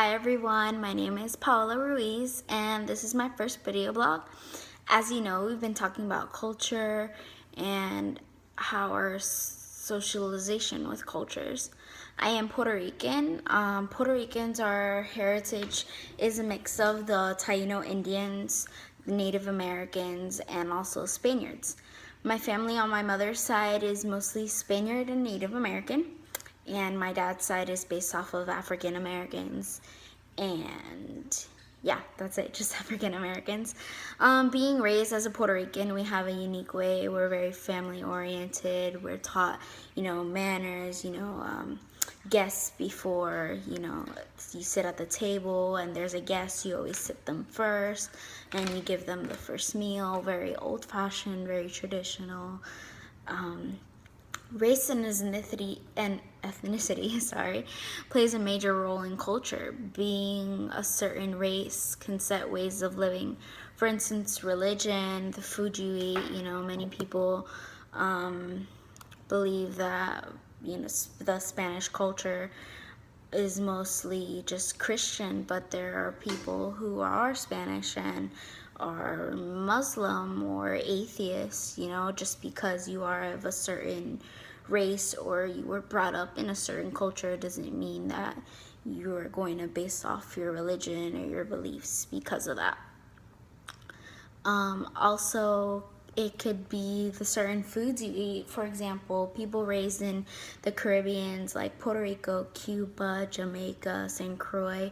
Hi everyone, my name is Paola Ruiz and this is my first video blog. As you know, we've been talking about culture and how our socialization with cultures. I am Puerto Rican. Puerto Ricans, our heritage is a mix of the Taino Indians, Native Americans, and also Spaniards. My family on my mother's side is mostly Spaniard and Native American, and my dad's side is based off of African Americans, and yeah, that's it, just African Americans. Being raised as a Puerto Rican, we have a unique way. We're very family oriented. We're taught, manners, guests before, you sit at the table and there's a guest, you always sit them first and you give them the first meal. Very old fashioned, very traditional. Race and ethnicity, plays a major role in culture. Being a certain race can set ways of living. For instance, religion, the food you eat. Many people believe that the Spanish culture is mostly just Christian, but there are people who are Spanish and are Muslim or atheists. Just because you are of a certain race or you were brought up in a certain culture doesn't mean that you're going to base off your religion or your beliefs because of that. Also, it could be the certain foods you eat. For example, people raised in the Caribbean, like Puerto Rico, Cuba, Jamaica, St. Croix,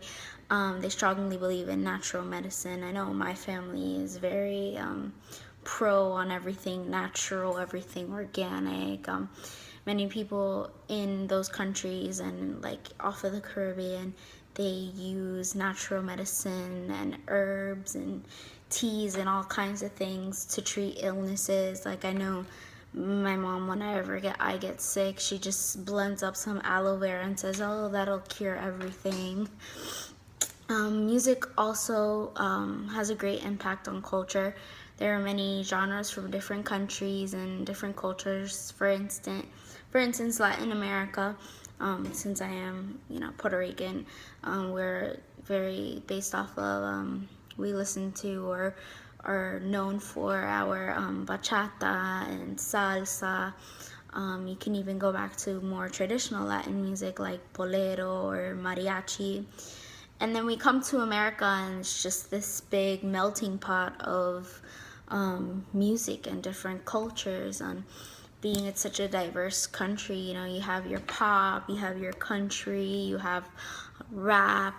they strongly believe in natural medicine. I know my family is very pro on everything natural, everything organic. Many people in those countries and like off of the Caribbean, they use natural medicine and herbs and teas and all kinds of things to treat illnesses. Like I know my mom, whenever I get sick, she just blends up some aloe vera and says, oh, that'll cure everything. Music also has a great impact on culture. There are many genres from different countries and different cultures. For instance, Latin America, since I am, Puerto Rican, we're very based off of, we listen to or are known for our bachata and salsa. You can even go back to more traditional Latin music like bolero or mariachi. And then we come to America and it's just this big melting pot of music and different cultures. And being it's such a diverse country, you have your pop, you have your country, you have rap,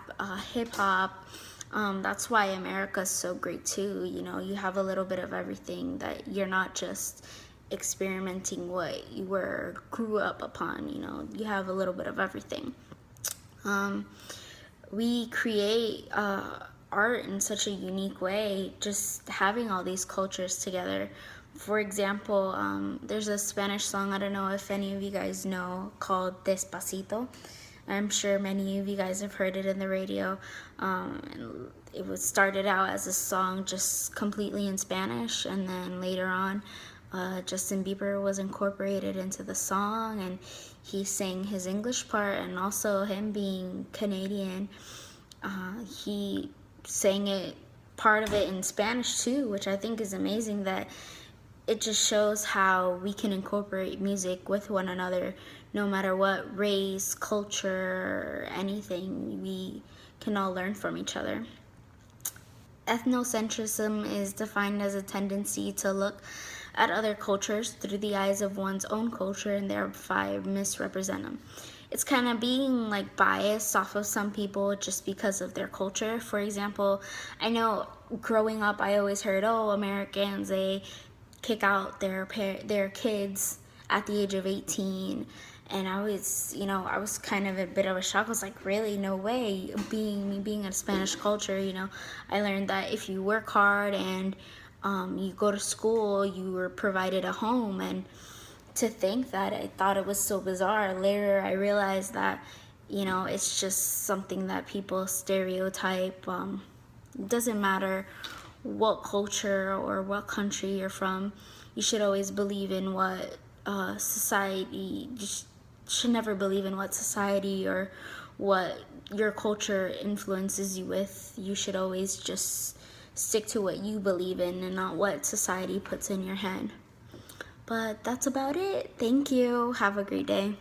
hip hop. That's why America's so great too. You have a little bit of everything, that you're not just experimenting what you grew up upon. You have a little bit of everything. We create art in such a unique way, just having all these cultures together. For example, there's a Spanish song, I don't know if any of you guys know, called Despacito. I'm sure many of you guys have heard it in the radio. It was started out as a song just completely in Spanish, and then later on Justin Bieber was incorporated into the song, and he sang his English part, and also him being Canadian, he sang part of it in Spanish too, which I think is amazing. That it just shows how we can incorporate music with one another, no matter what race, culture, anything. We can all learn from each other. Ethnocentrism is defined as a tendency to look at other cultures through the eyes of one's own culture and thereby misrepresent them. It's kind of being like biased off of some people just because of their culture. For example, I know growing up I always heard, oh, Americans, they kick out their kids at the age of 18. And I was kind of a bit of a shock. I was like, really? No way. Being in Spanish culture, I learned that if you work hard and you go to school, you were provided a home. And to think that, I thought it was so bizarre. Later, I realized that, it's just something that people stereotype. It doesn't matter what culture or what country you're from. You should always believe in what society, you should never believe in what society or what your culture influences you with, you should always just stick to what you believe in and not what society puts in your head. But that's about it. Thank you. Have a great day.